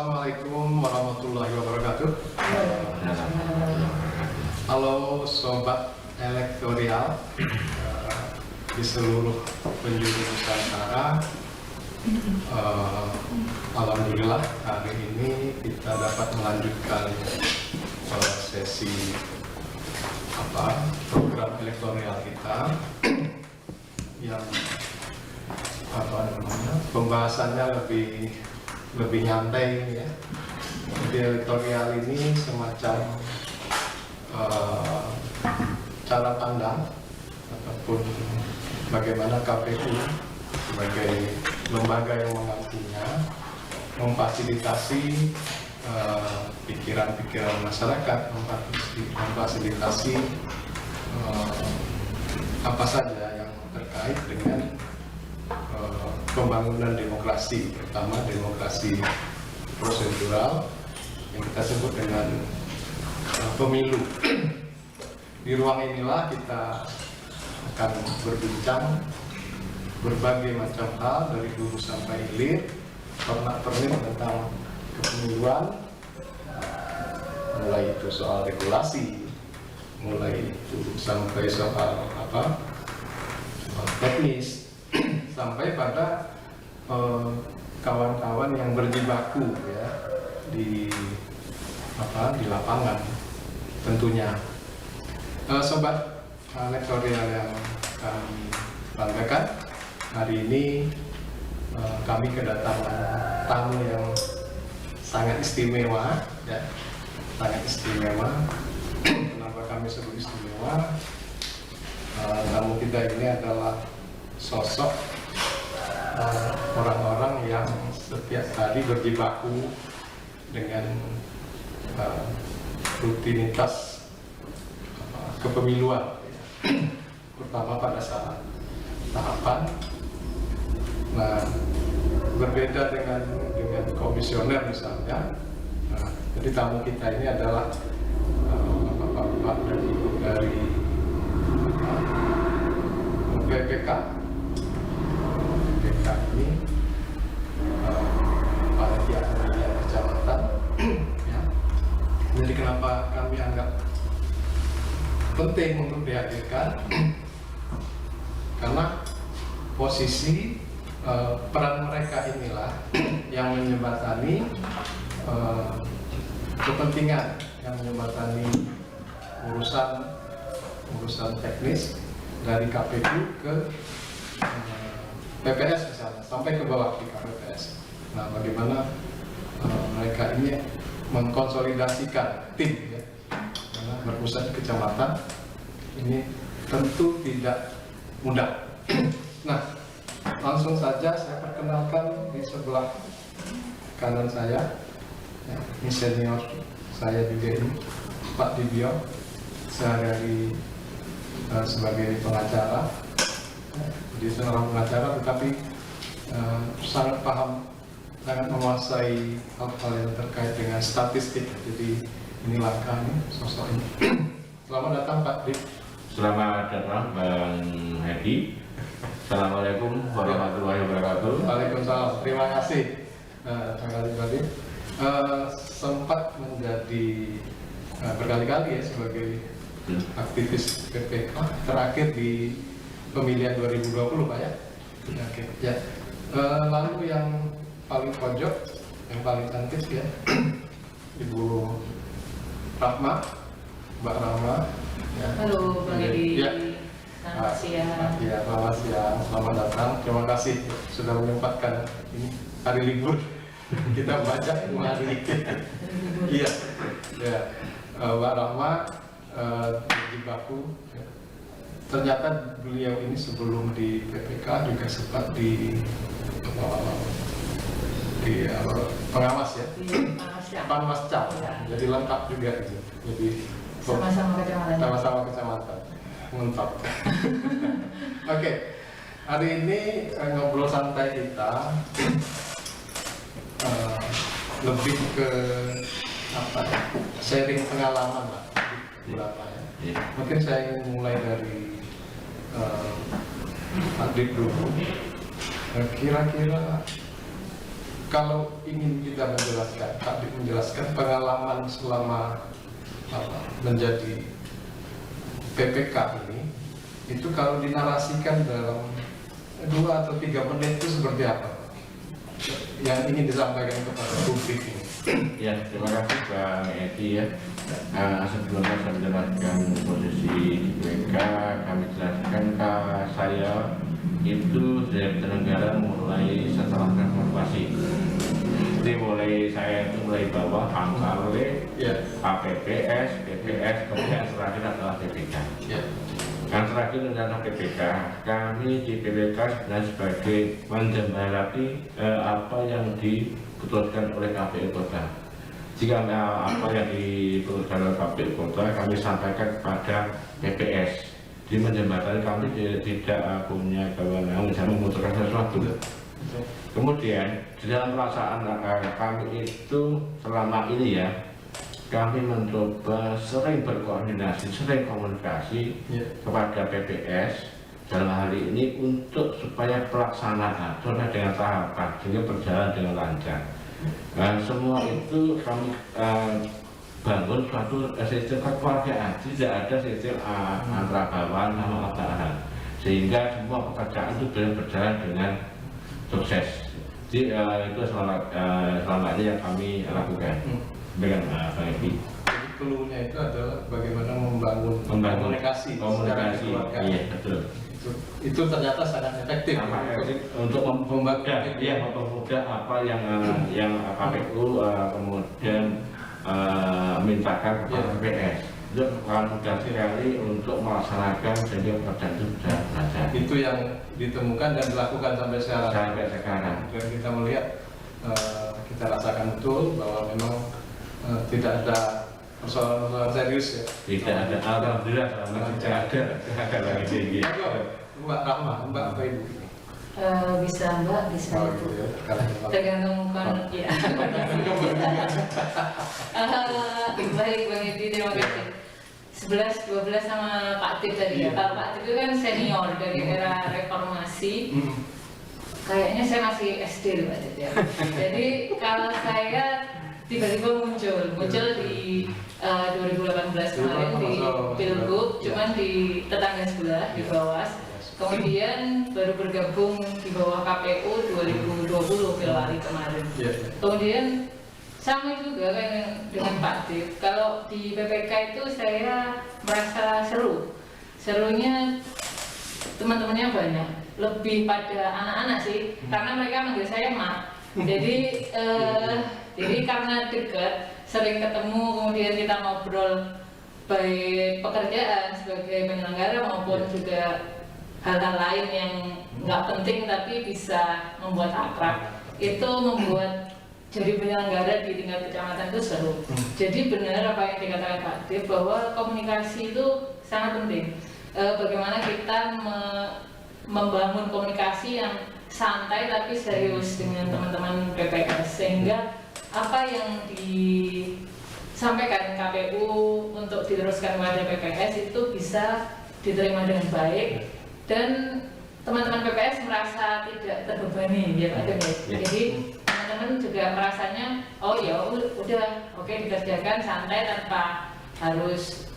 Assalamualaikum warahmatullahi wabarakatuh. Halo sobat elektoral di seluruh penjuru Nusantara. Alhamdulillah hari ini kita dapat melanjutkan sesi program elektoral kita yang pembahasannya lebih nyantai ya. Di editorial ini semacam cara pandang ataupun bagaimana KPU sebagai lembaga yang mengakunya memfasilitasi pikiran-pikiran masyarakat, memfasilitasi apa saja yang terkait dengan pembangunan demokrasi, terutama demokrasi prosedural yang kita sebut dengan pemilu. Di ruang inilah kita akan berbincang berbagai macam hal dari hulu sampai hilir, pernak-pernik tentang kepemiluan, mulai itu soal regulasi, mulai itu sampai soal teknis, sampai pada kawan-kawan yang berjibaku ya di lapangan tentunya. Sobat elektoral yang kami banggakan, hari ini kami kedatangan tamu yang sangat istimewa ya, sangat istimewa. Kenapa kami sebut istimewa? Tamu kita ini adalah sosok orang-orang yang setiap hari berjibaku dengan rutinitas kepemiluan, terutama pada saat tahapan. Nah, berbeda dengan komisioner misalnya. Nah, jadi tamu kita ini adalah bapak dan ibu dari PPK. PPK ini panitia pemilihan kecamatan. Ya. Jadi kenapa kami anggap penting untuk dihadirkan? Karena posisi peran mereka inilah yang menjembatani kepentingan, yang menjembatani urusan teknis dari KPU ke PPS misalnya, sampai ke bawah di KPPS. Nah, bagaimana mereka ini mengkonsolidasikan tim ya, karena berpusat di kecamatan ini tentu tidak mudah. Nah, langsung saja saya perkenalkan di sebelah kanan saya, ya, ini senior saya juga ini, Pak Dibio, sehari-hari sebagai pengacara. Jadi seorang pengacara tetapi sangat paham, sangat menguasai hal-hal yang terkait dengan statistik. Jadi inilah kami, sosok ini. Selamat datang Pak Dib. Selamat datang Bang Hedi. Assalamualaikum warahmatullahi wabarakatuh. Waalaikumsalam. Terima kasih. Terima kasih Pak Dib. Sempat menjadi berkali-kali ya sebagai aktivis PPK, terakhir di pemilihan 2020 Pak ya. Oke. Ya. Lalu yang paling pojok, yang paling cantik ya, Ibu Rahma, Mbak Rahma. Ya. Halo Bang Edi. Ya. Selamat siang. Ya, selamat siang, selamat datang. Terima kasih sudah menyempatkan ini hari libur. Kita baca hari. Iya. Ya. Mbak Rahma berjibaku. Ya. Ternyata beliau ini sebelum di PPK juga sempat di pengawas ya. Panwascam. Jadi lengkap juga gitu. Jadi Sama-sama kecamatan. Sama-sama kecamatan. Mantap. Oke. Hari ini ngobrol santai kita lebih ke sharing pengalaman Pak. Berapa ya? Mungkin saya ingin mulai dari Pak Dik dulu. Kira-kira kalau ingin kita menjelaskan, Pak Dik menjelaskan pengalaman selama menjadi PPK ini, itu kalau dinarasikan dalam 2 atau 3 menit itu seperti apa? Yang ingin disampaikan kepada publik ini. Ya, terima kasih Bang Edi ya. Sebelumnya saya menjelaskan posisi di BK, kami jelaskan saya itu dari negara mulai setelah reformasi. Jadi saya itu mulai bawah pangkal KPPS, PPS, kemudian terakhir adalah PPK. Yang terakhir adalah PPK. Kami di PPK sebenarnya sebagai menjembatani apa yang diputuskan oleh KPU Kota. Jika apa yang diputuskan oleh KPU Kota, kami sampaikan kepada PPS. Di menjembatani kami tidak punya kewenangan misalnya memutuskan sesuatu. Kemudian di dalam perasaan kami itu selama ini ya, kami mencoba sering berkoordinasi, sering komunikasi kepada PPS dalam hal ini untuk supaya pelaksanaan sesuai dengan tahapan sehingga berjalan dengan lancar. Dan semua itu kami bangun suatu sistem kekeluargaan, tidak ada sistem antara bawahan sama atasan, sehingga semua pekerjaan itu berjalan dengan sukses. Jadi itu selama ini yang kami lakukan dengan Bang Edi. Jadi clue-nya itu adalah bagaimana membangun komunikasi. Iya betul. Itu ternyata sangat efektif. Untuk mempermudah apa yang KPU kemudian mintakan kepada PPS. Itu akan mudah sekali untuk melaksanakan sehingga pekerjaan itu bisa lancar. Itu yang ditemukan dan dilakukan sampai sekarang. Dan kita melihat, kita rasakan betul bahwa memang tidak ada persoalan serius ya. Tidak ada, alhamdulillah tidak ada lagi tinggi. Mbak Rahma, Mbak apa Ibu? Bisa Mbak, bisa Ibu. Tergantung kan, ya. Baik Bang Edi, terima kasih. 11-12 sama Pak Tip tadi ya. Kalau Pak Tip itu kan senior dari era reformasi. Kayaknya saya masih SD loh Pak Tip ya. Jadi kalau saya tiba-tiba muncul di 2018 kemarin di Pilgub, cuman di tetangga sebelah di bawah. Kemudian baru bergabung di bawah KPU 2020 Februari kemarin. Kemudian sama juga kayak dengan Pak Tip. Kalau di PPK itu saya merasa serunya teman-temannya banyak, lebih pada anak-anak sih, karena mereka manggil saya Mak. Jadi karena dekat, sering ketemu, kemudian kita ngobrol baik pekerjaan sebagai penyelenggara maupun juga hal-hal lain yang nggak penting tapi bisa membuat akrab. Itu membuat jadi penyelenggara di tingkat kecamatan itu seru. Jadi benar apa yang dikatakan Pak Tip bahwa komunikasi itu sangat penting. Bagaimana kita membangun komunikasi yang santai tapi serius dengan teman-teman PPS, sehingga apa yang disampaikan KPU untuk diteruskan kepada PPS itu bisa diterima dengan baik dan teman-teman PPS merasa tidak terbebani ya Pak Tip. Jadi teman-teman juga merasanya oh ya udah oke dikerjakan santai tanpa harus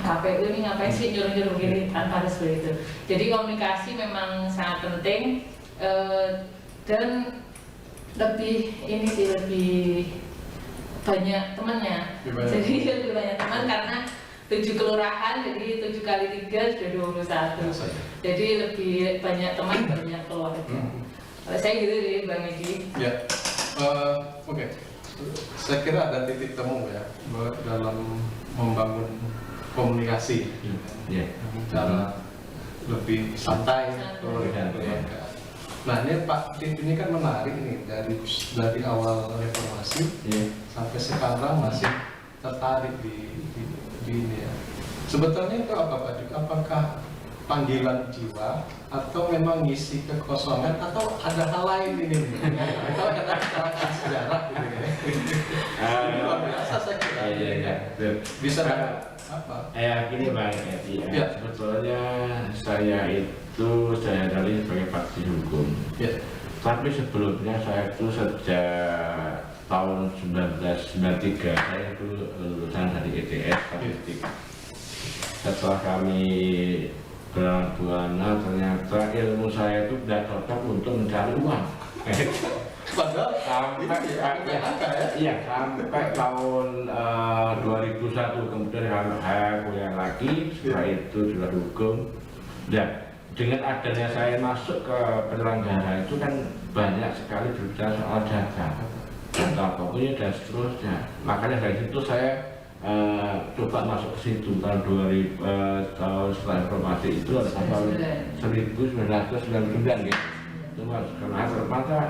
KPU ini ngapain sih nyuruh-nyuruh gini, tanpa harus begitu. Jadi komunikasi memang sangat penting dan lebih banyak temannya. Jadi lebih banyak teman karena 7 kelurahan, jadi 7 kali 3 sudah 21. Jadi lebih banyak teman, banyak keluarga. Saya gitu deh Bang Edi. Ya, oke. Saya kira ada titik temu ya dalam membangun komunikasi, cara lebih santai. Nah ini Pak Tip ini kan menarik nih dari awal reformasi sampai sekarang masih tertarik di ini ya. Sebetulnya itu apa Pak Tip? Apakah panggilan jiwa atau memang ngisi kekosongan atau ada hal lain ini? Atau ada sejarah gitu ya? Luar biasa saya kira. Bisa apa? Gini Bang Edi sebetulnya saya itu dari sebagai praktisi hukum. Tapi sebelumnya saya itu sejak tahun 1993 saya itu lulusan dari ETS statistik. Setelah kami berangkat buana, ternyata ilmu saya itu tidak cocok untuk mencari uang. Padahal Iya, sampai tahun 2001 kemudian saya kuliah lagi, setelah itu jurusan hukum. Dan dengan adanya saya masuk ke penyelenggara itu kan banyak sekali berbicara soal data pokoknya dan seterusnya. Makanya dari situ saya coba masuk ke situ tahun 2000, tahun setelah reformasi itu ada tahun 1999 gitu. Cuma karena ternyata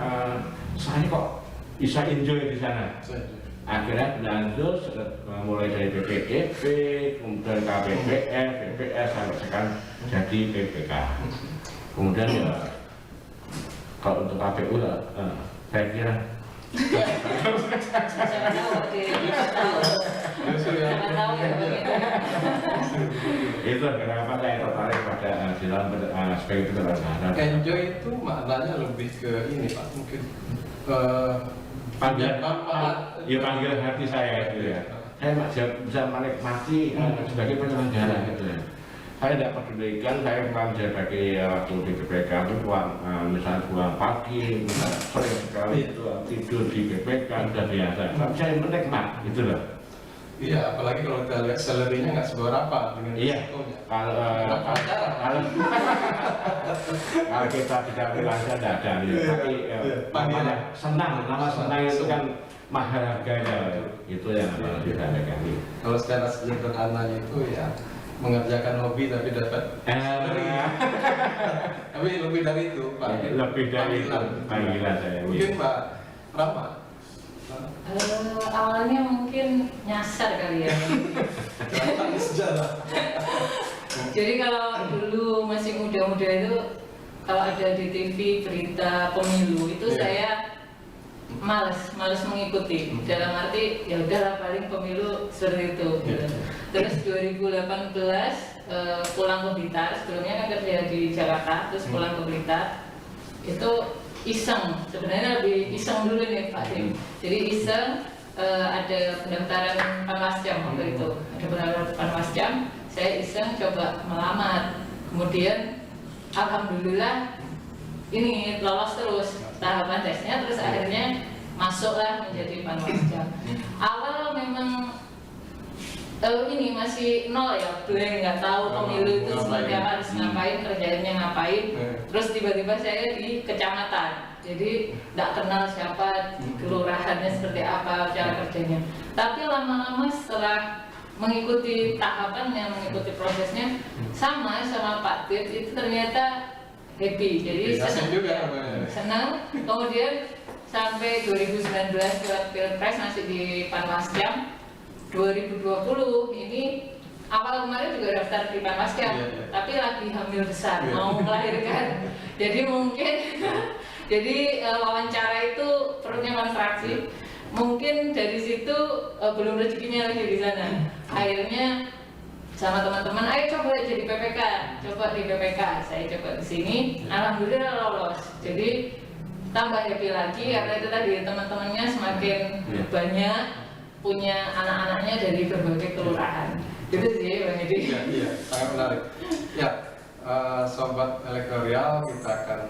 saya kok bisa enjoy di sana. Akhirnya berlanjut mulai dari BPKP, kemudian KPPS, BPS sampai sekarang jadi PPK. Kemudian ya kalau untuk KPU saya kira itu kenapa saya tertarik pada dalam aspek itu terhadap enjoy itu maknanya lebih ke ini Pak, mungkin panggil hati saya gitu ya. Saya bisa menikmati sebagai penyelenggara gitu ya. Saya tidak pedulikan, saya pernah sebagai waktu di BPK itu misalnya pulang pagi, misalnya sering sekali itu tidur di BPK sudah biasa. Tapi saya menikmat gitu loh. Iya, apalagi kalau kita lihat salary-nya nggak seberapa dengan risikonya. Kalau kita tidak bilang saya tidak ada, tapi namanya senang, nama senang itu kan mahal harganya, itu yang bisa kami. Kalau secara sederhananya itu ya mengerjakan hobi tapi dapat salary. Tapi lebih dari itu, Pak. Lebih dari itu panggilan saya. Mungkin Pak Rama. Awalnya mungkin nyasar kali ya. Jadi kalau dulu masih muda-muda itu kalau ada di TV berita pemilu itu saya males mengikuti. Dalam arti ya udahlah paling pemilu seperti itu. Gitu. Terus 2018 pulang ke Blitar, sebelumnya kan kerja di Jakarta, terus pulang ke Blitar itu iseng, sebenarnya lebih iseng dulu nih Pak Tim. Jadi iseng ada pendaftaran Panwascam waktu itu, ada pendaftaran Panwascam, saya iseng coba melamar. Kemudian alhamdulillah ini lolos terus tahapan tesnya, terus akhirnya masuklah menjadi Panwascam. Awal memang ini masih nol ya, blank, nggak tahu pemilu itu seperti apa, harus ngapain, kerjanya ngapain. Terus tiba-tiba saya di kecamatan, jadi nggak kenal siapa, kelurahannya seperti apa, cara kerjanya. Tapi lama-lama setelah mengikuti tahapannya, mengikuti prosesnya, sama Pak Tit itu ternyata happy, jadi senang. Kemudian sampai 2019 Pilpres masih di Panwascam. 2020 ini awal kemarin juga daftar di Panwascam, tapi lagi hamil besar, mau melahirkan. Jadi mungkin wawancara itu perutnya kontraksi. Mungkin dari situ belum rezekinya lagi di sana. Akhirnya sama teman-teman, ayo coba jadi PPK, coba di PPK. Saya coba ke sini, alhamdulillah lolos. Jadi tambah happy lagi karena itu tadi teman-temannya semakin banyak, punya anak-anaknya dari berbagai kelurahan. Itu sih Bang Edi. Iya, sangat menarik. Ya, sobat elektoral, kita akan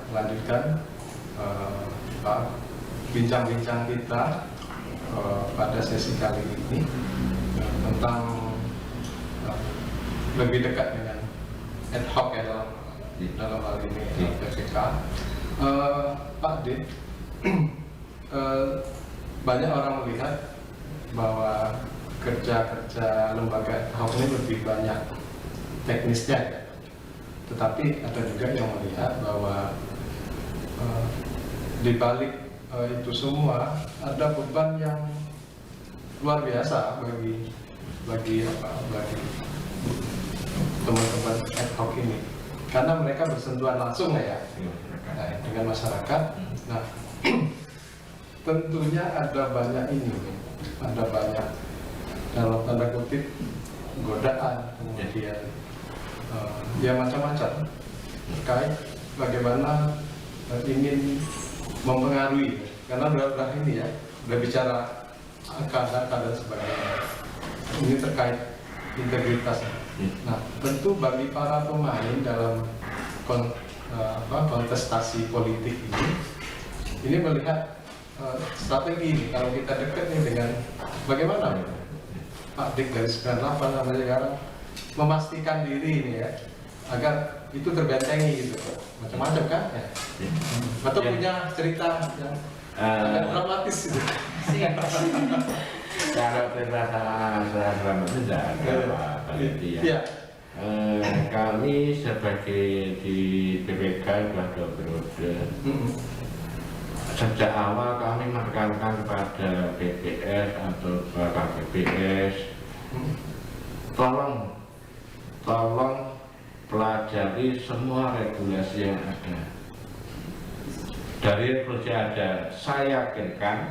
lanjutkan bincang-bincang kita pada sesi kali ini tentang lebih dekat dengan ad hoc ya dalam hal ini PPK. Pak Dit, banyak orang melihat bahwa kerja-kerja lembaga ad hoc ini lebih banyak teknisnya ya. Tetapi ada juga yang melihat bahwa di balik itu semua ada beban yang luar biasa bagi teman-teman ad hoc ini, karena mereka bersentuhan langsung ya dengan masyarakat. Nah, tentunya ada banyak ada banyak dalam tanda kutip godaan, kemudian ya macam-macam terkait bagaimana ingin mempengaruhi, karena udah ini ya, udah bicara angka dan sebagainya. Ini terkait integritas. Nah, tentu bagi para pemain dalam kontestasi politik ini melihat strategi ini. Kalau kita dekat nih dengan bagaimana Pak Dik dari 98 sampai sekarang memastikan diri ini ya, agar itu terbentengi gitu, macam-macam kan ya. Atau punya cerita yang agak dramatis gitu. Kalau cerita dramatis tidak ada Pak Edi ya. Iya. Kami sebagai di BPK sudah 2 periode. Sejak awal kami menekankan kepada BPS atau Bapak BPS, tolong pelajari semua regulasi yang ada. Dari regulasi ada, saya yakinkan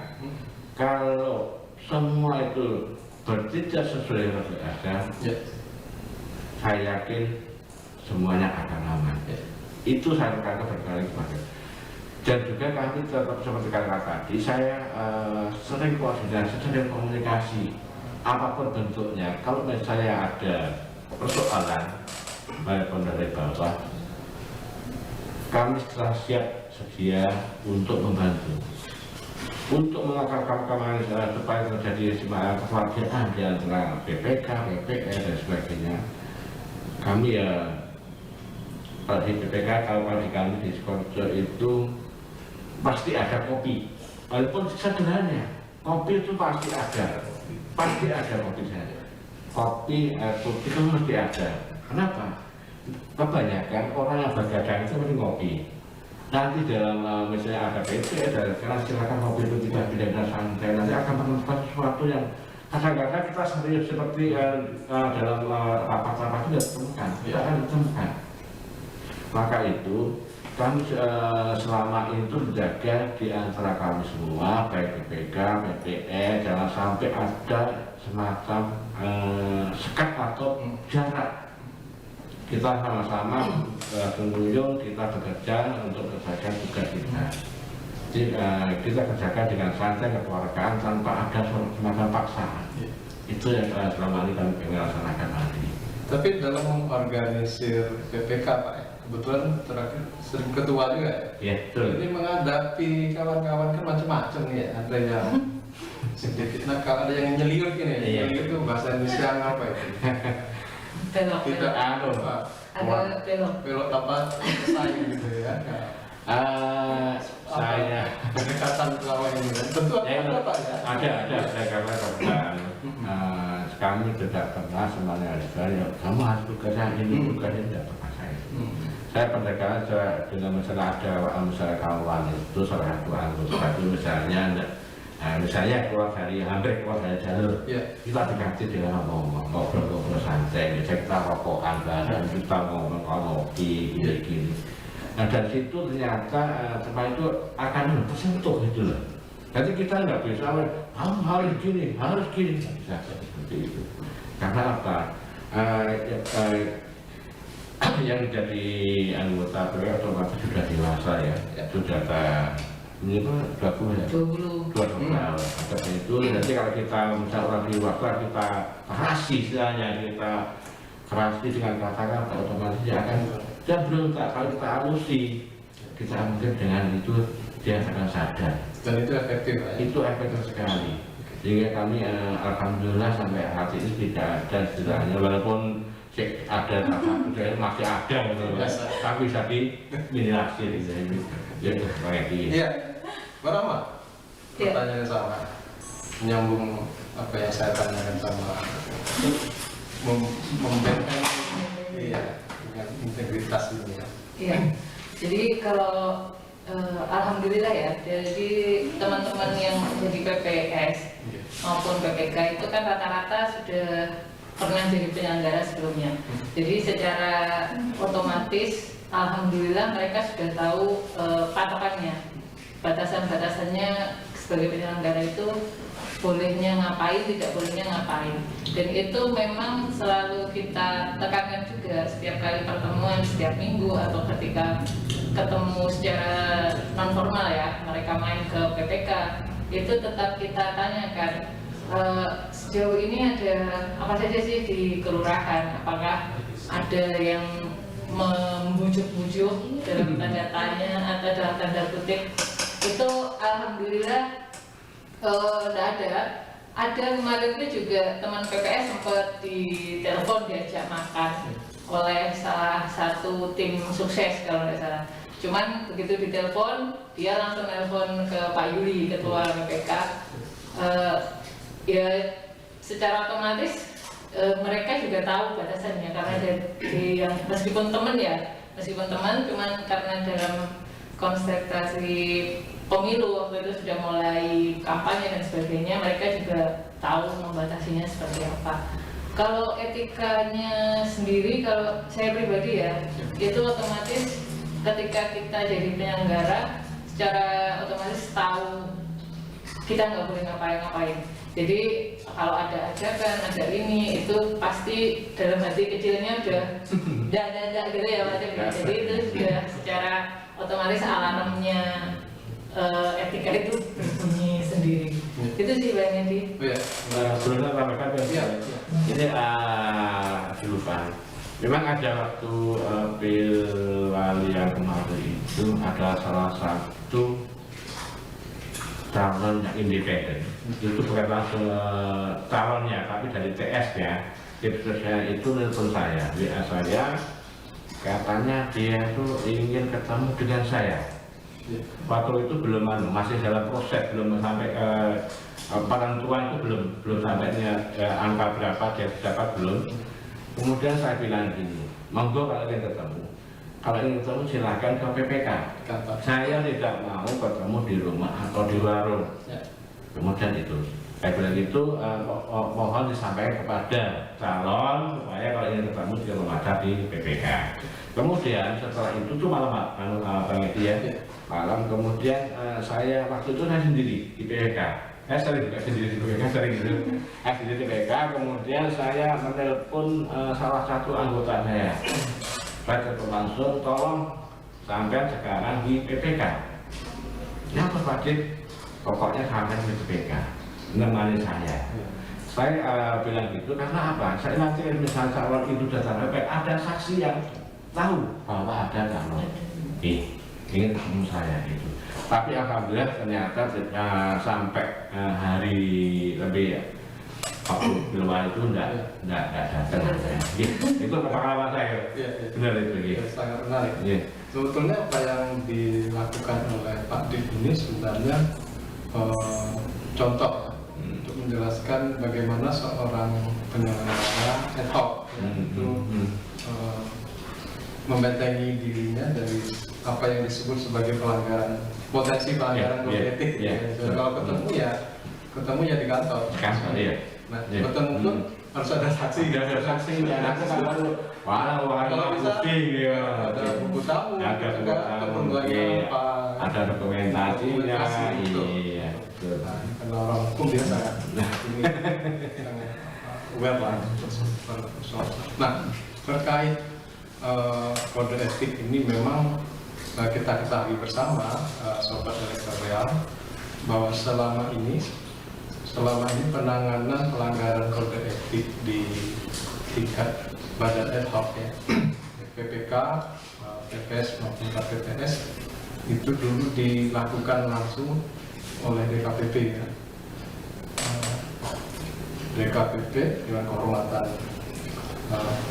kalau semua itu bertindak sesuai regulasi ada, saya yakin semuanya akan aman. Itu saya katakan berkali-kali. Dan juga kami tetap seperti kata tadi, saya sering koordinasi, sering komunikasi apapun bentuknya. Kalau misalnya ada persoalan maupun dari bawah, kami setelah siap sedia untuk membantu, untuk mengakarkan kami supaya terjadi kekeluargaan di antara BPK, BPS dan sebagainya. Kami ya di BPK, kalau di kami di Skorjo itu pasti ada kopi, walaupun sederhana, kopi itu pasti ada kopi saja. Kopi putih itu mesti ada. Kenapa? Kebanyakan orang yang berdagang itu mesti ngopi. Nanti dalam misalnya ada PT, karena silakan kopi itu tidak pidana santai, nanti akan menemukan sesuatu yang kadang-kadang kita serius seperti dalam rapat-rapat itu ditemukan, tidak akan ditemukan. Maka itu kami selama itu menjaga di antara kami semua, baik BPK, BPS, jangan sampai ada semacam sekat atau jarak. Kita sama-sama mengunjung, kita bekerja untuk kebaikan tugas kita. Jadi kita kerjakan dengan santai, kekeluargaan, tanpa ada semacam paksaan. Itu yang selama ini kami laksanakan hari. Tapi dalam mengorganisir BPK Pak, kebetulan terakhir sering ketua juga ya? Betul. Ini menghadapi kawan-kawan kan macam-macam nih ya, ada yang sedikit nakal, ada yang nyeliur gini, nyeliur itu bahasa Indonesia apa itu? Tidak agak belok apa saya gitu ya. Saya pendekatan selama ini tentu ada Pak ya? Ada karena kebetulan kami tidak pernah semuanya saya kamu harus bekerja ini tidak pernah saya pendekatan dengan masalah ada masalah kawan itu salah satu anggota itu misalnya keluar dari hampir keluar dari jalur kita diganti dengan ngobrol santai, misalnya kita rokokan bareng, kita ngomong ngopi gini. Nah dari situ ternyata tempat itu akan tersentuh gitu loh. Jadi kita nggak bisa harus gini, nggak bisa seperti itu. Karena apa? Yang jadi anggota PWK otomatis sudah dewasa ya, sudah 20 tahun. Seperti itu. Nanti kalau kita misalnya dewasa kita kerasi istilahnya, kita kerasi dengan kata-kata otomatis dia akan dia berontak. Kalau kita halusi, kita mungkin dengan itu dia akan sadar. Dan itu efektif ya? Itu efektif sekali. Sehingga kami alhamdulillah sampai hati ini tidak ada istilahnya, walaupun ada masih ada gitu, tapi bisa diminimasi gitu. Iya, Mbak Rama, pertanyaan sama, menyambung apa yang saya tanyakan sama membenteng dengan integritas ini ya. Iya, jadi kalau alhamdulillah ya, jadi teman-teman yang jadi PPS maupun PPK itu kan rata-rata sudah pernah jadi penyelenggara sebelumnya. Jadi secara otomatis alhamdulillah mereka sudah tahu patokannya, batasan-batasannya sebagai penyelenggara itu bolehnya ngapain, tidak bolehnya ngapain. Dan itu memang selalu kita tekankan juga setiap kali pertemuan, setiap minggu atau ketika ketemu secara non formal ya, mereka main ke PPK, itu tetap kita tanyakan sejauh ini ada apa saja sih di kelurahan, apakah ada yang membujuk-bujuk dalam tanda tanya atau dalam tanda kutip. Itu alhamdulillah tidak ada. Ada kemarin itu juga teman PPS sempat ditelepon diajak makan oleh salah satu tim sukses kalau tidak salah. Cuman begitu ditelepon, dia langsung telepon ke Pak Yuli, ketua PPK. Ya secara otomatis mereka juga tahu batasannya karena dari yang meskipun teman cuman karena dalam konsentrasi pemilu waktu itu sudah mulai kampanye dan sebagainya, mereka juga tahu membatasinya seperti apa. Kalau etikanya sendiri, kalau saya pribadi ya, itu otomatis ketika kita jadi penyelenggara, secara otomatis tahu kita nggak boleh ngapain-ngapain. Jadi kalau ada ajakan, ada ini, itu pasti dalam hati kecilnya udah dah gitu ya macam. Jadi itu sudah secara otomatis alarmnya etika itu berbunyi sendiri. Itu sih Bang Edi. Sebelumnya tambahkan ini lupa. Memang ada waktu Pilwali yang kemarin itu ada salah satu calon yang independen. Itu bukan langsung calonnya, tapi dari TS ya. Tipsnya itu nelfon saya, WA saya, katanya dia itu ingin ketemu dengan saya. Waktu itu belum masih dalam proses, belum sampai penentuan itu belum sampai angka berapa dia dapat belum. Kemudian saya bilang gini, monggo kalau ingin ketemu, silakan ke PPK. Saya tidak mau ketemu di rumah atau di warung. Kemudian itu saya bilang itu mohon disampaikan kepada calon supaya kalau ingin ketemu di rumah di PPK. Kemudian setelah itu tuh malam malam kemudian saya waktu itu saya sendiri di PPK. Saya sering juga sendiri di PPK, sendiri di PPK. Kemudian saya menelpon salah satu anggota saya. Saya telepon langsung, tolong sampai sekarang di PPK. Ya Pak Dik, pokoknya sampai di PPK. Menemani saya. Saya bilang gitu karena apa? Saya nanti misalnya calon itu datang PPK, ada saksi yang tahu bahwa ada calon ingin ketemu saya itu. Tapi alhamdulillah ternyata sampai hari lebih ya, waktu keluar itu enggak datang. Itu pengalaman saya. Benar itu. Sangat menarik. Sebetulnya apa yang dilakukan oleh Pak Dik ini sebenarnya contoh untuk menjelaskan bagaimana seorang penyelenggara ad hoc itu membentengi dirinya dari apa yang disebut sebagai pelanggaran, potensi pelanggaran kode etik. Kalau ketemu ya di kantor. Nah, ketemu pun harus ada saksi. Ada saksi. Kalau bisa ada buku tamu, ada dokumentasinya. Iya. Karena orang hukum biasa kan. Ini aware lah. Nah, terkait kode etik ini memang kita ketahui bersama sobat elektoral bahwa selama ini penanganan pelanggaran kode etik di tingkat badan ad hoc ya, PPK, PPS maupun KPPS itu dulu dilakukan langsung oleh DKPP ya. DKPP dengan kehormatan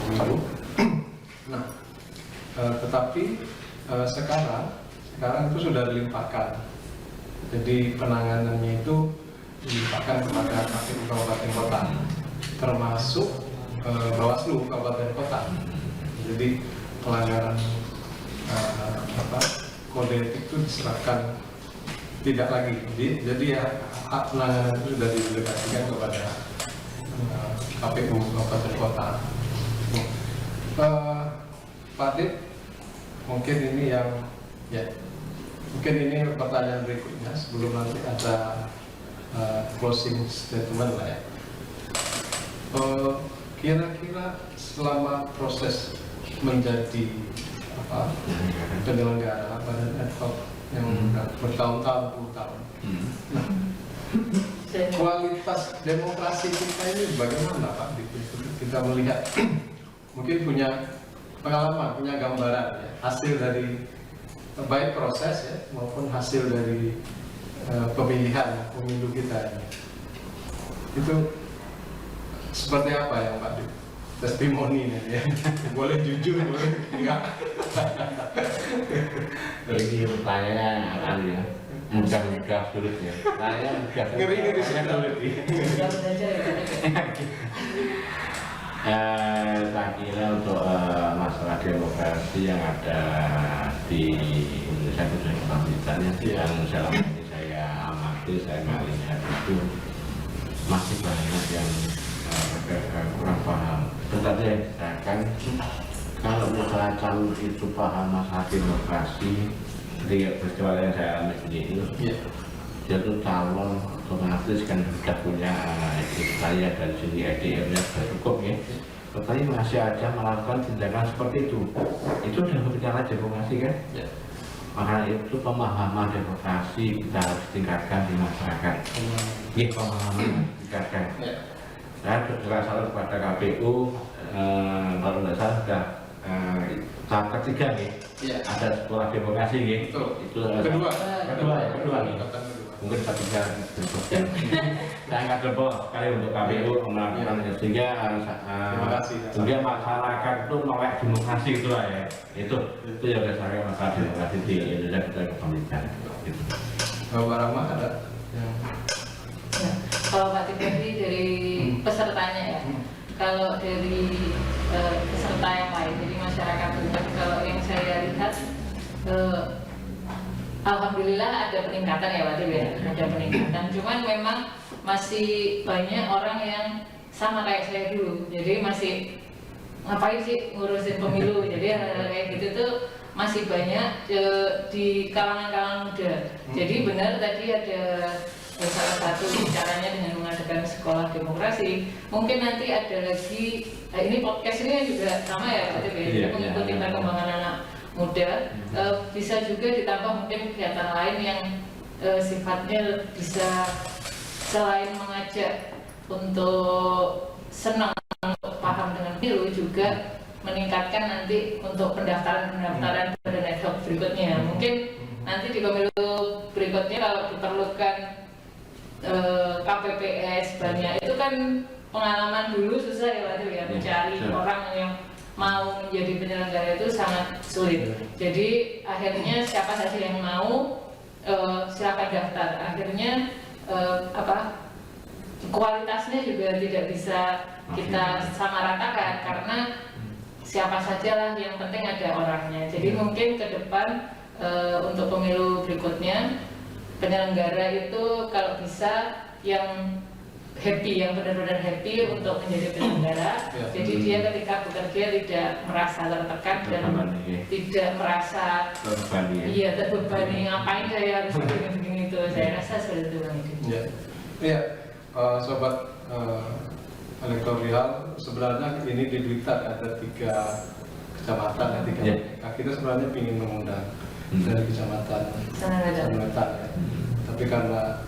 pemilu. Nah, tetapi sekarang itu sudah dilimpahkan. Jadi penanganannya itu dilimpahkan kepada KPU Kabupaten Kota, termasuk Bawaslu Kabupaten Kota. Jadi pelanggaran kode etik itu diserahkan tidak lagi. Jadi ya hak penanganan itu sudah didelegasikan kepada KPU Kabupaten Kota. Pak Dik, mungkin ini pertanyaan berikutnya sebelum nanti ada closing statement lah ya. Kira-kira selama proses menjadi penyelenggara badan ad hoc yang udah bertahun-tahun, puluh tahun. Nah, kualitas demokrasi kita ini bagaimana Pak? Kita melihat mungkin punya pengalaman, punya gambaran ya, hasil dari baik proses ya maupun hasil dari pemilihan pemilu kita ini. Itu seperti apa ya Pak? Testimoni ya. Boleh jujur, boleh enggak. Ini pertanyaan kali ya, mudah-mudah sulit ya. Saya mudah Ngeri-ngeri sulit. Sudah belajar ya Pak. Saya kira untuk masalah demokrasi yang ada di Indonesia khususnya pemerintahannya yang selama ini saya amati, saya melihat itu masih banyak yang kurang paham. Tetapi misalkan kalau misalnya calon itu paham masalah demokrasi, ketika peristiwa yang saya alami sendiri, dia itu calon otomatis kan sudah punya saya dari segi SDM-nya sudah cukup ya. Tetapi masih aja melakukan tindakan seperti itu sudah berbicara demokrasi kan? Ya. Maka itu pemahaman demokrasi kita harus tingkatkan di masyarakat. Ini pemahaman tingkatkan. Saya juga salut kepada KPU, kalau tidak salah sudah tahap ketiga nih. Ada sekolah demokrasi gitu. Itu kedua nih. Mungkin ketiga berikutnya. Saya nggak terbawa sekali untuk KPU melakukan sehingga sehingga masyarakat itu melek demokrasi itu lah ya. Itu yang saya masalah demokrasi di Indonesia kita kepemilikan. Bapak Rama ada yang kalau Pak Tibedi dari pesertanya ya, kalau dari peserta yang lain, jadi masyarakat umum, kalau yang saya lihat, alhamdulillah ada peningkatan ya Pak Tibedi, ada peningkatan. Cuman memang masih banyak orang yang sama kayak saya dulu, jadi masih ngapain sih ngurusin pemilu, jadi hal-hal kayak gitu tuh masih banyak di kalangan-kalangan muda. Jadi benar tadi ada salah satu caranya dengan mengadakan sekolah demokrasi. Mungkin nanti ada lagi, ini podcast ini juga sama ya Pak Tibedi, mengikuti perkembangan anak muda. Bisa juga ditambah mungkin kegiatan lain yang sifatnya bisa selain mengajak untuk senang, untuk paham dengan pemilu, juga meningkatkan nanti untuk pendaftaran badan ad hoc berikutnya. Mungkin nanti di pemilu berikutnya kalau diperlukan KPPS banyak, itu kan pengalaman dulu susah ya Pak ya, mencari orang yang mau menjadi penyelenggara itu sangat sulit. Jadi akhirnya siapa saja yang mau silakan daftar. Akhirnya kualitasnya juga tidak bisa kita samaratakan karena siapa sajalah, yang penting ada orangnya. Jadi mungkin ke depan untuk pemilu berikutnya penyelenggara itu kalau bisa yang happy, yang benar-benar happy untuk menjadi penyelenggara. Jadi dia ketika bekerja tidak merasa tertekan dan tidak merasa terbebani, ngapain saya harus begini itu. Saya rasa seperti itu Bang Edi. Sobat elektoral, sebenarnya ini di Blitar ada 3 kecamatan ya, 3 kita sebenarnya ingin mengundang dari kecamatan Sananwetan ya. Tapi karena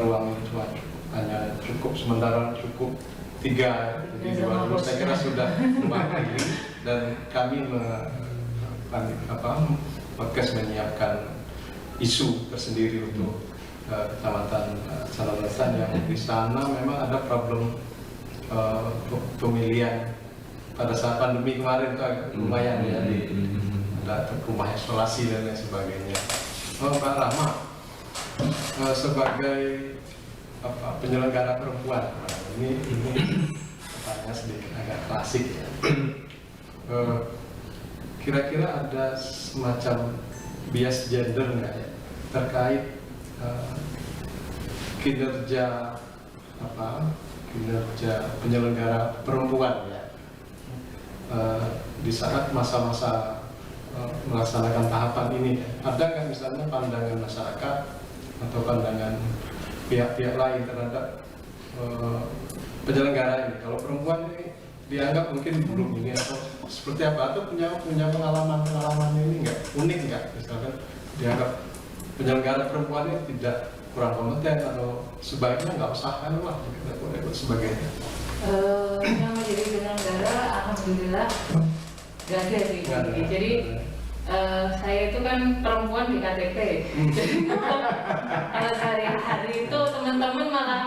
ruang cuma hanya sementara cukup 3, jadi 2 saya kira sudah mewakili, dan kami podcast menyiapkan isu tersendiri untuk kecamatan Sananwetan yang di sana memang ada problem pemilihan pada saat pandemi kemarin itu agak lumayan ya, ada rumah isolasi dan lain sebagainya. Pak Rama sebagai penyelenggara perempuan, ini pertanyaan sedikit agak klasik ya. Kira-kira ada semacam bias gender nggak ya terkait kinerja penyelenggara perempuan ya di saat masa-masa melaksanakan tahapan ini? Ada nggak misalnya pandangan masyarakat atau pandangan pihak-pihak lain terhadap penyelenggara ini? Kalau perempuan ini dianggap mungkin belum ini atau seperti apa, atau punya pengalaman ini nggak unik nggak, misalkan dianggap penyelenggara perempuan ini tidak kurang kompeten atau sebaiknya nggak usah kan lah sebagainya. Yang menjadi penyelenggara alhamdulillah nggak ada sih. Nggak ada. Jadi saya itu kan perempuan di KTP. Jadi kalau sehari-hari itu teman-teman malah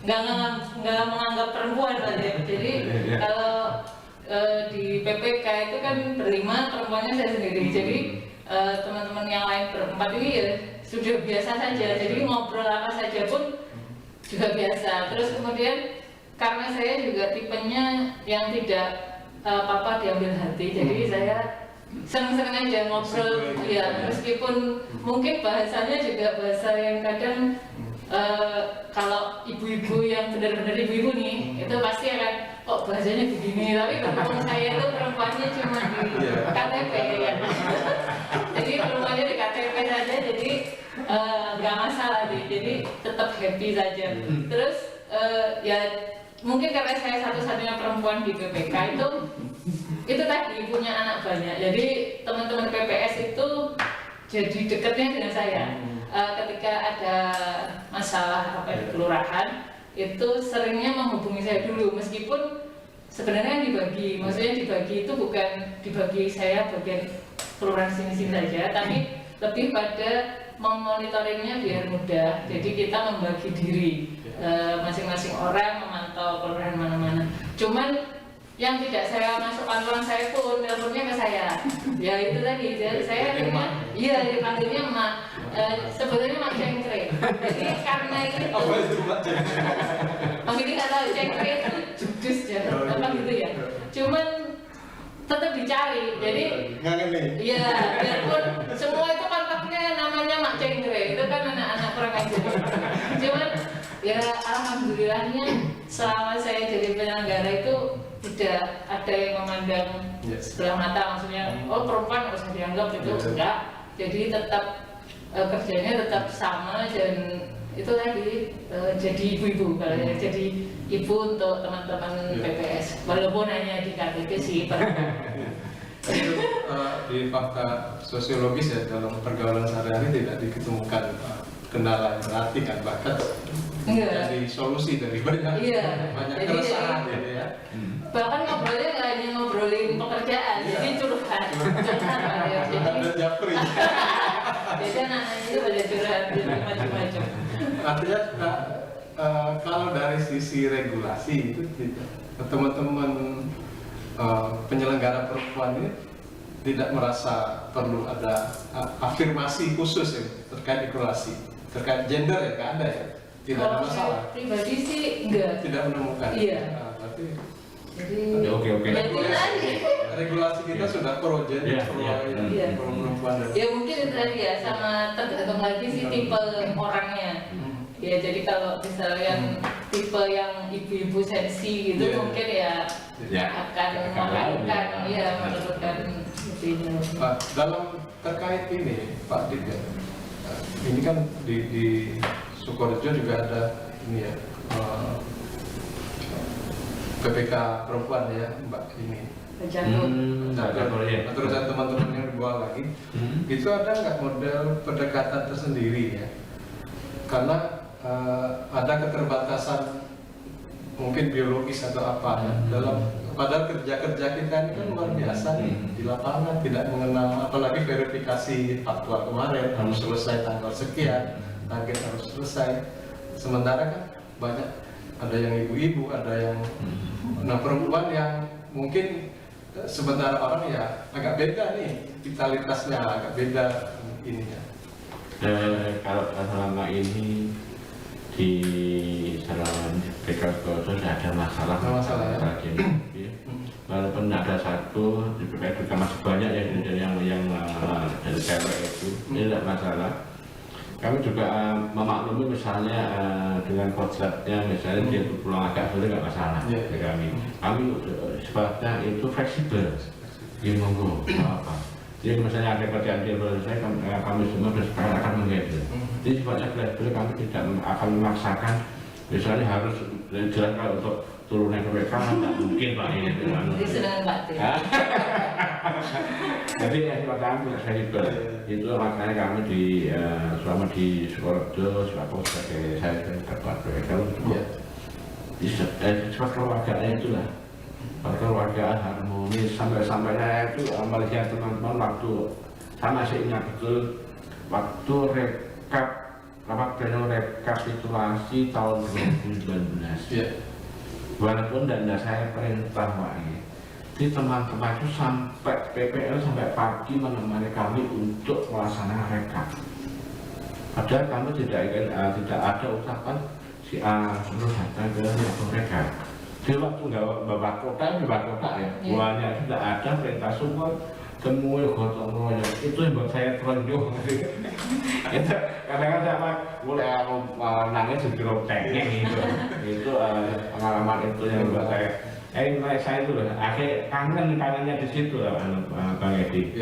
nggak menganggap perempuan aja. Jadi kalau di PPK itu kan berlima, perempuannya saya sendiri. Jadi teman-teman yang lain berempat ini ya sudah biasa saja. Jadi ngobrol apa saja pun juga biasa. Terus kemudian karena saya juga tipenya yang tidak apa-apa diambil hati, jadi saya senang-senang aja ngobrol, ya meskipun mungkin bahasanya juga bahasa yang kadang kalau ibu-ibu yang benar-benar ibu-ibu nih itu pasti akan kok bahasanya begini, tapi berhubung saya itu perempuannya cuma di KTP ya. Jadi perempuannya di KTP saja, jadi nggak masalah deh, jadi tetap happy saja. Terus ya mungkin karena saya satu-satunya perempuan di PPK itu tadi punya anak banyak, jadi teman-teman PPS itu jadi dekatnya dengan saya. Ketika ada masalah apa di kelurahan itu seringnya menghubungi saya dulu, meskipun sebenarnya dibagi, maksudnya dibagi itu bukan dibagi saya bagian kelurahan sini-sini saja, tapi lebih pada memonitoringnya biar mudah. Jadi kita membagi diri, masing-masing orang memantau kelurahan mana-mana. Cuman yang tidak saya masukkan ruang saya pun teleponnya ke saya. Ya itu tadi, saya akhirnya iya dipanggilnya emak. Sebetulnya mak cengkre. Jadi karena itu Apa itu Mak Cengkre? Ini nggak tahu cengkre itu judes ya, apa gitu ya. Cuman tetap dicari. Jadi ngangen nih. iya, biarpun semua itu kontaknya namanya mak cengkre, itu kan anak-anak kurang ajar. Cuman ya alhamdulillahnya selama saya jadi penyelenggara itu tidak ada yang memandang sebelah mata, maksudnya oh perempuan harus dianggap itu enggak. Jadi tetap kerjanya tetap sama, dan itu tadi jadi ibu-ibu, kalau jadi ibu untuk teman-teman PPS, walaupun hanya di KTP sih. Itu di fakta sosiologis ya, dalam pergaulan sehari-hari tidak diketemukan kendala yang berarti kan, bahkan jadi solusi dari banyak keresahan ya. Bahkan ngobrolnya nggak hanya ngobrolin pekerjaan, jadi curhat ya. Ada japri. Jadi anak-anak itu pada curhat macam-macam. Artinya kalau dari sisi regulasi itu teman-teman penyelenggara perempuan ini tidak merasa perlu ada afirmasi khusus ya terkait regulasi, terkait gender ya, nggak ada ya, tidak ada masalah. Pribadi sih enggak. Tidak menemukan. Iya. Berarti jadi oke. regulasi kita sudah pro gender, pro perempuan. Ya mungkin itu tadi ya, sama tergantung lagi sih tipe orangnya. Ya jadi kalau misalnya tipe yang ibu-ibu sensi gitu mungkin ya akan menurunkan lebih. Pak, dalam terkait ini Pak Dik ya, ini kan di Sukorejo juga ada ini ya, PPK perempuan ya Mbak ini. Terus ada teman-teman yang dibawa lagi, itu ada nggak model pendekatan tersendiri ya? Karena ada keterbatasan mungkin biologis atau apa ya, dalam padahal kerja-kerja kita ini kan luar biasa nih di lapangan, tidak mengenal apalagi verifikasi faktual kemarin harus selesai tanggal sekian, target harus selesai, sementara kan banyak ada yang ibu-ibu, ada yang perempuan yang mungkin sementara orang ya agak beda nih vitalitasnya, agak beda ininya. Kalau selama ini di Sarawak PKK sudah ada masalah ya. Walaupun ada satu di PKK juga masih banyak ya yang dari cewek itu, ini tidak masalah. Kami juga memaklumi misalnya dengan kodratnya, misalnya dia pulang agak sore nggak masalah bagi kami. Kami sebabnya itu fleksibel, ya monggo apa. Jadi misalnya ada kerjaan dia selesai, kami semua bersepakat akan menghandle. Jadi sifatnya fleksibel, kami tidak akan memaksakan. Misalnya harus jelas kalau untuk turunnya ke PK nggak mungkin Pak ini dengan Jadi senang Pak Tim. jadi seperti kami saya juga itu makanya kami selama di Sukorejo selaku sebagai saya ketua PK untuk sifat keluarganya itulah keluarga harmonis sampai saya itu melihat teman-teman waktu saya masih ingat betul waktu rapat pleno rekapitulasi tahun 2019 walaupun dana saya perintah Pak di teman-teman itu sampai PPL sampai pagi menemani kami untuk melaksanakan rekap padahal kami tidak ada ucapan si A perlu datang ke rekap di waktu bapak kota ya buahnya sudah ada perintah semua semua gotong royong itu yang buat saya terenjung itu kadang-kadang mulai nangis sebelum tengeng itu pengalaman itu yang buat saya itu akhirnya kangennya di situ lah Bang Edi.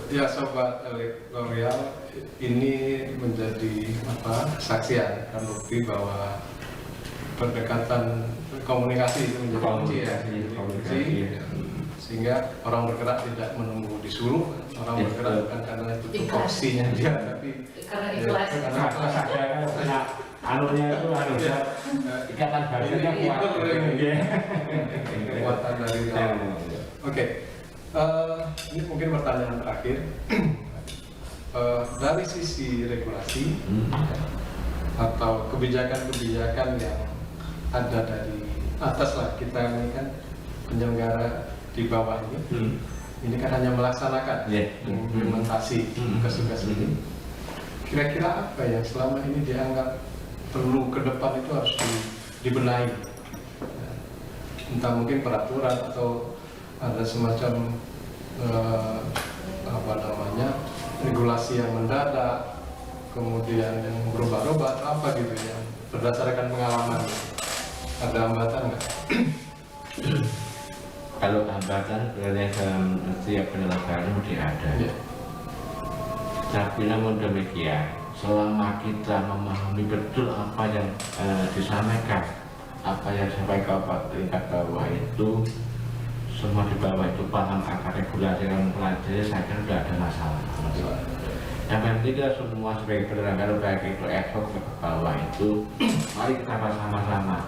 Ya sobat L'Oreal, ini menjadi kesaksian dan bukti bahwa pendekatan komunikasi itu menjadi kunci ya, sehingga orang bergerak tidak menunggu disuruh, orang bergerak bukan karena itu porsinya dia, tapi karena ikhlas. Karena anunya itu harusnya ikatan batinnya kuat. Kekuatan dari Allah. Oke, ini mungkin pertanyaan terakhir. Dari sisi regulasi atau kebijakan-kebijakan yang ada dari atas lah, kita ini kan penyelenggara di bawah ini kan hanya melaksanakan implementasi tugas-tugas ini. Kira-kira apa yang selama ini dianggap perlu ke depan itu harus dibenahi, entah mungkin peraturan atau ada semacam regulasi yang mendadak, kemudian yang berubah-ubah apa gitu yang berdasarkan pengalaman. Ada hambatan nggak? Kalau hambatan dalam setiap penyelenggaraan mesti ada. Tapi namun demikian, selama kita memahami betul apa yang disampaikan, apa yang disampaikan Pak tingkat bawah itu, semua di bawah itu paham akar regulasi yang mempelajari, saya kira tidak ada masalah. Yang penting kita semua sebagai penyelenggara baik itu ekspor ke bawah itu, mari kita bersama-sama.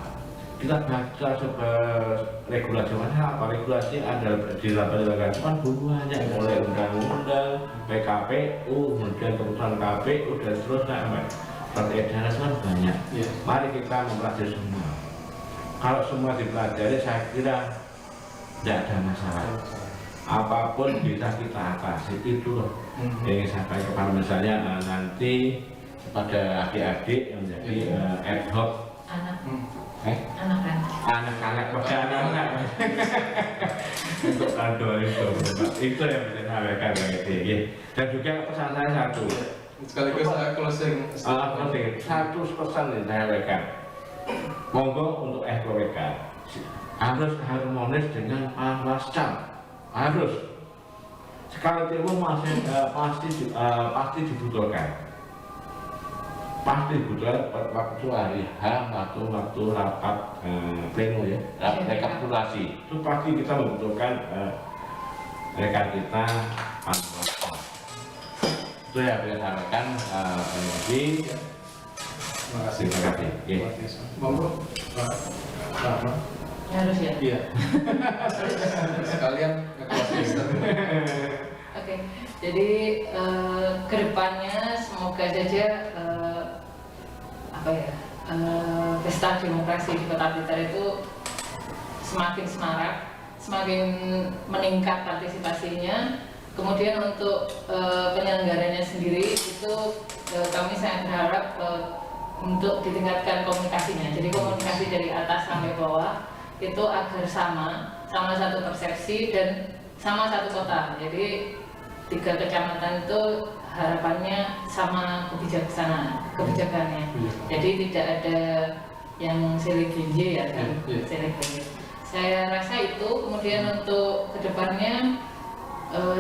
Kita baca sebuah regulasi mana apa regulasi ada di dalam penyelenggaraan kan banyak mulai undang-undang, PKPU, kemudian keputusan KPU dan seterusnya, seperti edaran kan banyak. Mari kita mempelajari semua. Kalau semua dipelajari, saya kira tidak ada masalah. Apapun bisa kita atasi itu loh. Yang saya sampaikan kepada misalnya nanti pada adik-adik yang menjadi ad hoc anak-anak untuk kado itu yang bisa sampaikan dan juga pesan saya satu sekaligus saya closing satu pesan yang saya sampaikan, monggo untuk FKWK harus harmonis dengan Panwascam, harus sekali itu masih pasti dibutuhkan. Pasti butuh waktu hari H, waktu rapat pleno ya, rekapitulasi itu pasti kita membutuhkan rekan kita Panwascam. Itu yang saya sampaikan. Terima kasih. Monggo, Rahma. Harus ya. Iya. Sekalian Oke, jadi kedepannya semoga saja pesta demokrasi di Kota Blitar itu semakin semarak, semakin meningkat partisipasinya. Kemudian untuk penyelenggaranya sendiri itu kami sangat berharap untuk ditingkatkan komunikasinya. Jadi komunikasi dari atas sampai bawah itu agar sama satu persepsi dan sama satu kota. Jadi 3 kecamatan itu harapannya sama kebijakannya. Jadi tidak ada yang selegenje ya kan, selegenje. Saya rasa itu. Kemudian untuk kedepannya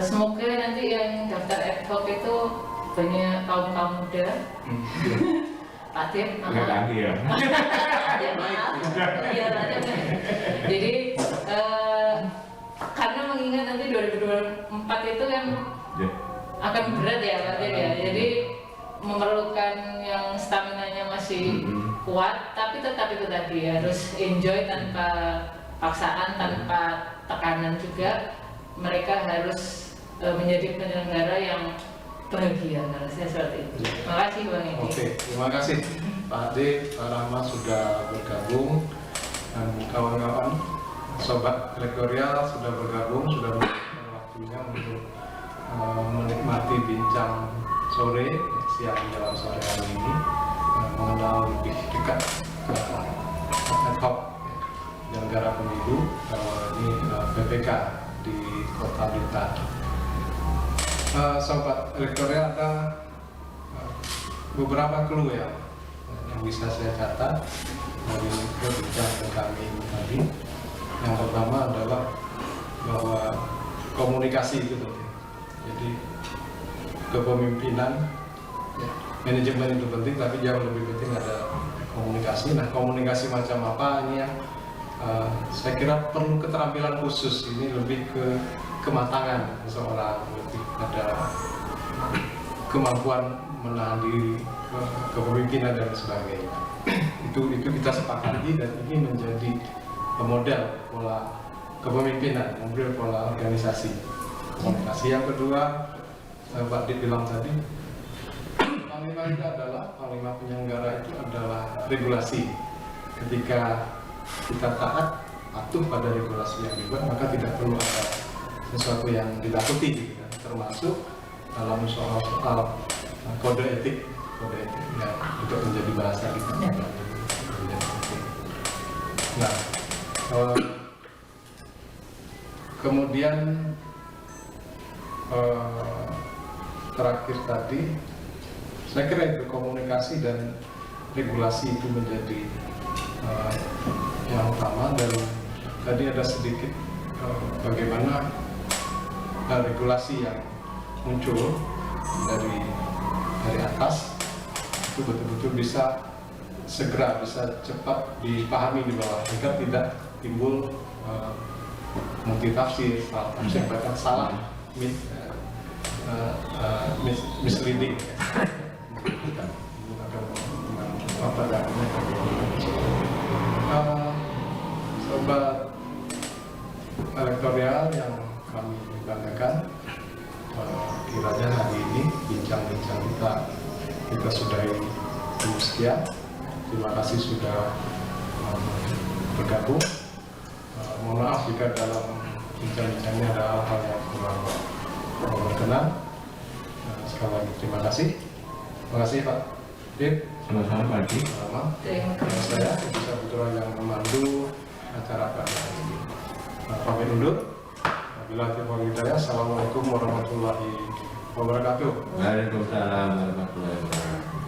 semoga nanti yang daftar ad hoc itu banyak kaum muda Pak Tim. Enggak lagi ya. Ya, maaf. Iya, tadi. Jadi karena mengingat nanti 2024 itu kan akan berat ya Pak Tim ya. Jadi memerlukan yang stamina-nya masih kuat, tapi tetap itu tadi harus enjoy tanpa paksaan, tanpa tekanan juga. Mereka harus menjadi penyelenggara yang bahagia, kalau saya seperti itu. Terima kasih Bang Edi. Oke, terima kasih Pak Ade, Pak Rahmat sudah bergabung, dan kawan-kawan sobat elektorial sudah bergabung, sudah memberikan waktunya untuk menikmati bincang sore, siang dalam sore hari ini, mengenal lebih dekat ad hoc penyelenggara pemilu, ini PPK di Kota Blitar. Sobat elektoral, ada beberapa clue yang bisa saya catat dari perbincangan kami tadi. Yang pertama adalah bahwa komunikasi itu penting. Jadi kepemimpinan, manajemen itu penting, tapi jauh lebih penting ada komunikasi. Nah, komunikasi macam apa ini yang saya kira perlu keterampilan khusus. Ini lebih ke kematangan seorang, lebih ada kemampuan menahan diri, kepemimpinan dan sebagainya. itu kita sepakati, dan ini menjadi model pola kepemimpinan, model pola organisasi komunikasi. Yang kedua, Pak Dit bilang tadi, panglima itu adalah, panglima penyelenggara itu adalah regulasi. Ketika kita taat, patuh pada regulasi yang dibuat, maka tidak perlu ada sesuatu yang ditakuti, gitu kan. Termasuk dalam soal kode etik ya, untuk menjadi bahasa kita. Nah, kemudian terakhir tadi, saya kira itu komunikasi dan regulasi itu menjadi yang utama. Dan tadi ada sedikit bagaimana regulasi yang muncul dari atas itu betul-betul bisa segera, bisa cepat dipahami di bawah, agar tidak timbul multitafsir, salah tafsir, bahkan salah, misleading. Sobat elektoral yang kami banggakan, kiranya hari ini bincang-bincang kita sudahi dulu sekian. Terima kasih sudah bergabung. Mohon maaf jika dalam bincang-bincangnya ada hal-hal yang kurang berkenan. Sekali lagi terima kasih. Terima kasih Pak Dip. Sama-sama Pak Edi. Terima kasih. Saya bisa betul yang memandu acara pada hari ini. Pamit undur. Wabillahi taufiq wal hidayah. Assalamualaikum warahmatullahi wabarakatuh. Waalaikumsalam warahmatullahi wabarakatuh.